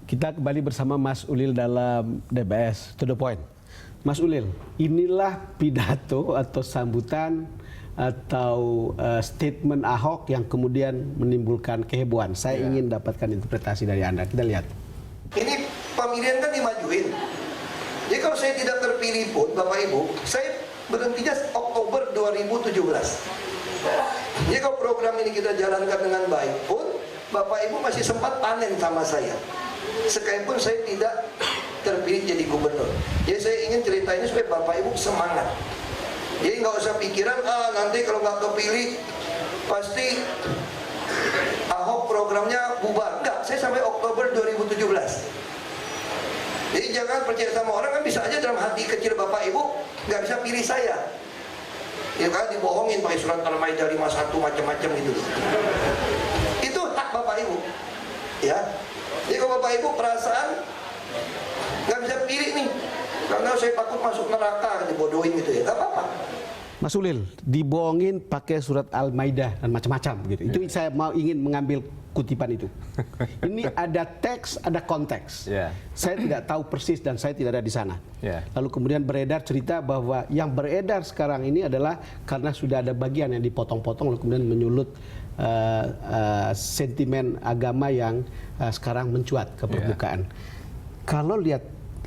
Kita kembali bersama Mas Ulil dalam DBS To The Point. Mas Ulil, inilah pidato atau sambutan atau statement Ahok yang kemudian menimbulkan kehebohan. Saya ingin dapatkan interpretasi dari Anda. Kita lihat. Ini pemilihan kan dimajuin. Jadi kalau saya tidak terpilih pun, Bapak Ibu, saya berhentinya Oktober 2017. Jadi kalau program ini kita jalankan dengan baik pun, Bapak Ibu masih sempat panen sama saya. Sekalipun saya tidak terpilih jadi gubernur. Jadi saya ingin cerita ini supaya Bapak Ibu semangat. Jadi nggak usah pikiran, nanti kalau nggak kepilih pasti Ahok programnya bubar. Enggak, saya sampai Oktober 2017. Jadi jangan percaya sama orang, kan bisa aja dalam hati kecil Bapak Ibu nggak bisa pilih saya. Ya kan dibohongin pakai surat Al-Maidah 51 macam-macam gitu. Itu hak Bapak Ibu. Ya. Jadi kalau Bapak Ibu perasaan nggak bisa pilih nih, karena saya takut masuk neraka, dibodohin gitu ya, nggak apa-apa. Mas Ulil, dibohongin pakai surat Al-Maidah dan macam-macam gitu. Itu saya ingin mengambil kutipan itu. Ini ada teks, ada konteks. Saya tidak tahu persis dan saya tidak ada di sana. Lalu kemudian beredar cerita bahwa yang beredar sekarang ini adalah karena sudah ada bagian yang dipotong-potong lalu kemudian menyulut sentimen agama yang sekarang mencuat ke permukaan. Kalau lihat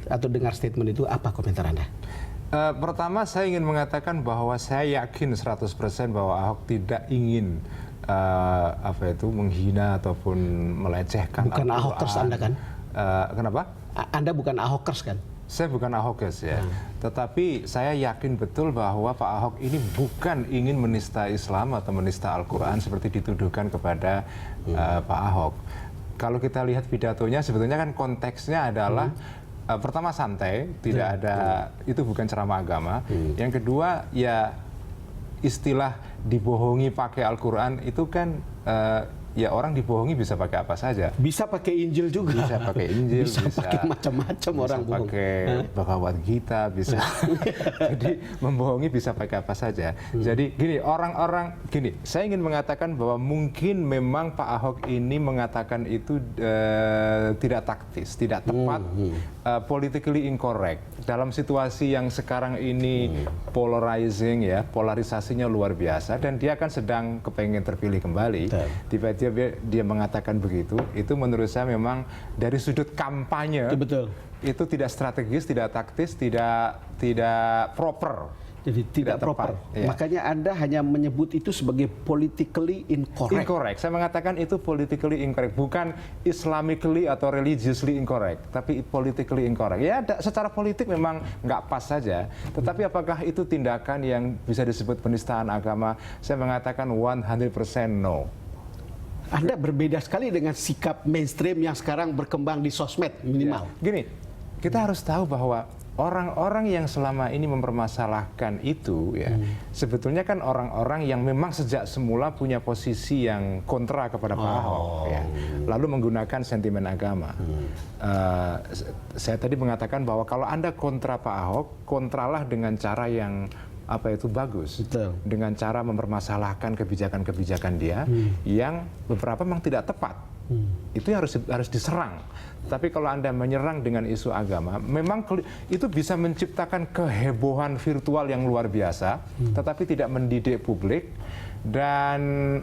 atau dengar statement itu, apa komentar Anda? Pertama saya ingin mengatakan bahwa saya yakin 100% bahwa Ahok tidak ingin menghina ataupun melecehkan. Bukan Ahokers Anda kan? Kenapa? Anda bukan Ahokers kan? Saya bukan Ahokers ya. Tetapi saya yakin betul bahwa Pak Ahok ini bukan ingin menista Islam atau menista Al-Quran seperti dituduhkan kepada Pak Ahok. Kalau kita lihat pidatonya sebetulnya kan konteksnya adalah pertama santai, tidak ada, itu bukan ceramah agama. Yang kedua ya istilah dibohongi pakai Al-Quran itu kan ya orang dibohongi bisa pakai apa saja. Bisa pakai Injil juga. Bisa pakai Injil, bisa pakai macam-macam orang bohong. Bisa pakai Bhagavad Gita, bisa. Jadi membohongi bisa pakai apa saja. Jadi gini, gini, saya ingin mengatakan bahwa mungkin memang Pak Ahok ini mengatakan itu tidak taktis, tidak tepat, politically incorrect. Dalam situasi yang sekarang ini polarizing ya, polarisasinya luar biasa dan dia kan sedang kepengen terpilih kembali. Tiba-tiba dia mengatakan begitu, itu menurut saya memang dari sudut kampanye itu tidak strategis, tidak taktis, tidak proper. Jadi tidak proper. Ya. Makanya Anda hanya menyebut itu sebagai politically incorrect. Incorrect. Saya mengatakan itu politically incorrect, bukan Islamically atau religiously incorrect, tapi politically incorrect. Ya, secara politik memang nggak pas saja. Tetapi apakah itu tindakan yang bisa disebut penistaan agama? Saya mengatakan 100% no. Anda berbeda sekali dengan sikap mainstream yang sekarang berkembang di sosmed minimal. Ya. Gini, kita harus tahu bahwa orang-orang yang selama ini mempermasalahkan itu ya sebetulnya kan orang-orang yang memang sejak semula punya posisi yang kontra kepada Pak Ahok ya. Lalu menggunakan sentimen agama. Saya tadi mengatakan bahwa kalau Anda kontra Pak Ahok, kontralah dengan cara yang bagus. Dengan cara mempermasalahkan kebijakan-kebijakan dia yang beberapa memang tidak tepat. Itu harus diserang. Tapi kalau Anda menyerang dengan isu agama, memang itu bisa menciptakan kehebohan virtual yang luar biasa, tetapi tidak mendidik publik dan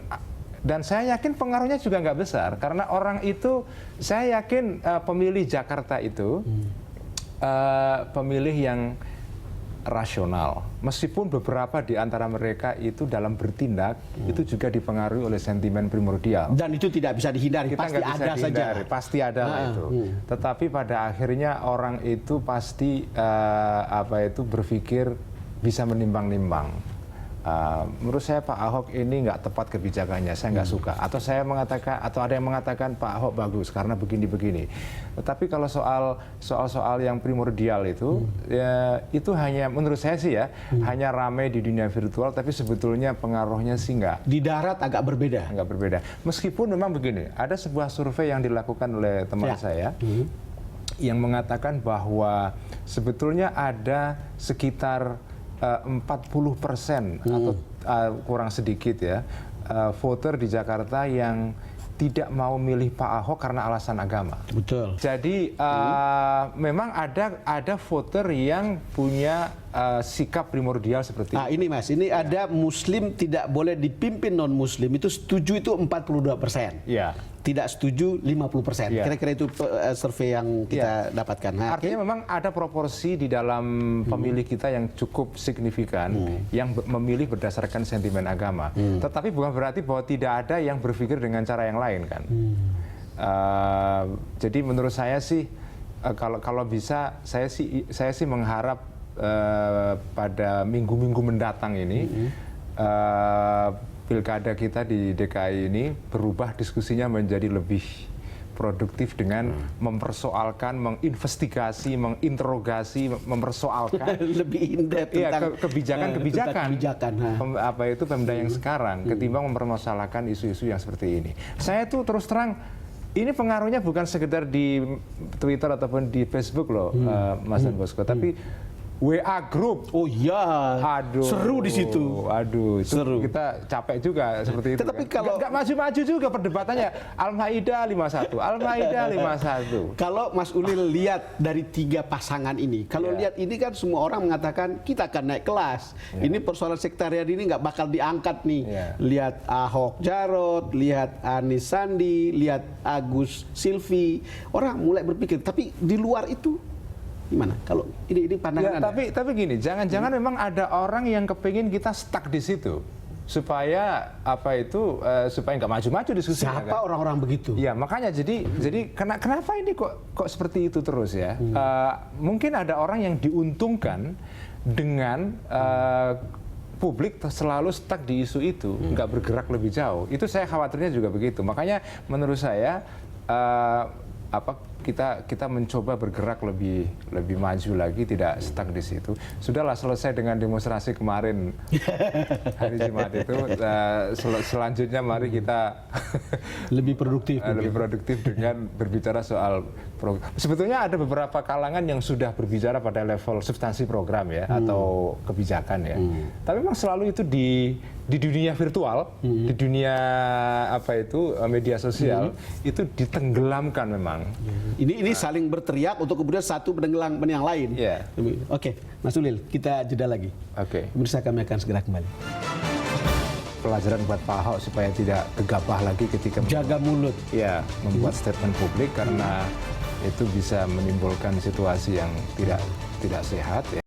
saya yakin pengaruhnya juga nggak besar karena orang itu, saya yakin pemilih Jakarta itu pemilih yang rasional, meskipun beberapa di antara mereka itu dalam bertindak itu juga dipengaruhi oleh sentimen primordial. Dan itu tidak bisa dihindari, kita pasti ada saja. Pasti ada itu. Tetapi pada akhirnya orang itu pasti berpikir bisa menimbang-nimbang. Menurut saya Pak Ahok ini nggak tepat kebijakannya, saya nggak suka. Atau saya mengatakan, atau ada yang mengatakan Pak Ahok bagus karena begini-begini. Tetapi kalau soal yang primordial itu, ya, itu hanya menurut saya sih ya, hanya ramai di dunia virtual, tapi sebetulnya pengaruhnya sih nggak. Di darat agak berbeda. Agak berbeda. Meskipun memang begini, ada sebuah survei yang dilakukan oleh teman saya, yang mengatakan bahwa sebetulnya ada sekitar 40% atau kurang sedikit ya voter di Jakarta yang tidak mau milih Pak Ahok karena alasan agama. Betul. Jadi memang ada voter yang punya sikap primordial seperti itu. Ini Mas, ini ada Muslim tidak boleh dipimpin non-Muslim, itu setuju itu 42%. Ya. Tidak setuju 50%. Ya. Kira-kira itu survei yang kita dapatkan. Artinya memang ada proporsi di dalam pemilih kita yang cukup signifikan yang memilih berdasarkan sentimen agama. Tetapi bukan berarti bahwa tidak ada yang berpikir dengan cara yang lain kan. Jadi menurut saya sih kalau bisa saya sih mengharap pada minggu-minggu mendatang ini pilkada kita di DKI ini berubah diskusinya menjadi lebih produktif dengan mempersoalkan, menginvestigasi, menginterogasi, mempersoalkan lebih in-depth tentang kebijakan apa itu Pemda yang sekarang ketimbang mempermasalahkan isu-isu yang seperti ini. Saya tuh terus terang ini pengaruhnya bukan sekedar di Twitter ataupun di Facebook loh, Mas Dan Bosco, tapi WA group. Oh iya, aduh, seru di situ. Aduh, itu seru. Kita capek juga seperti itu. Tetapi kan? Kalau nggak maju-maju juga perdebatannya. Al-Maidah 51, Al-Maidah 51. Kalau Mas Ulil lihat dari 3 pasangan ini, kalau lihat ini kan semua orang mengatakan kita akan naik kelas. Ini persoalan sektarian ini nggak bakal diangkat nih. Lihat Ahok Jarot, lihat Anies Sandi, lihat Agus Silvi, orang mulai berpikir. Tapi di luar itu gimana? Kalau ini pandangan Anda? Tapi gini, jangan-jangan memang ada orang yang kepingin kita stuck di situ supaya supaya nggak maju-maju diskusi. Siapa orang-orang begitu? Ya makanya jadi kenapa ini kok seperti itu terus ya? Mungkin ada orang yang diuntungkan dengan publik selalu stuck di isu itu, nggak bergerak lebih jauh. Itu saya khawatirnya juga begitu. Makanya menurut saya kita mencoba bergerak lebih maju lagi, tidak stuck di situ. Sudahlah, selesai dengan demonstrasi kemarin hari Jumat itu. Selanjutnya mari kita lebih produktif dengan berbicara soal program. Sebetulnya ada beberapa kalangan yang sudah berbicara pada level substansi program ya atau kebijakan ya. Tapi memang selalu itu di dunia virtual, di dunia media sosial itu ditenggelamkan memang. Ini saling berteriak untuk kemudian satu menenggelamkan yang lain. Oke, Mas Ulil, kita jeda lagi. Pemirsa, kami akan segera kembali. Pelajaran buat Pak Ahok supaya tidak gegabah lagi ketika jaga mulut. Ya, membuat statement publik karena itu bisa menimbulkan situasi yang tidak sehat. Ya.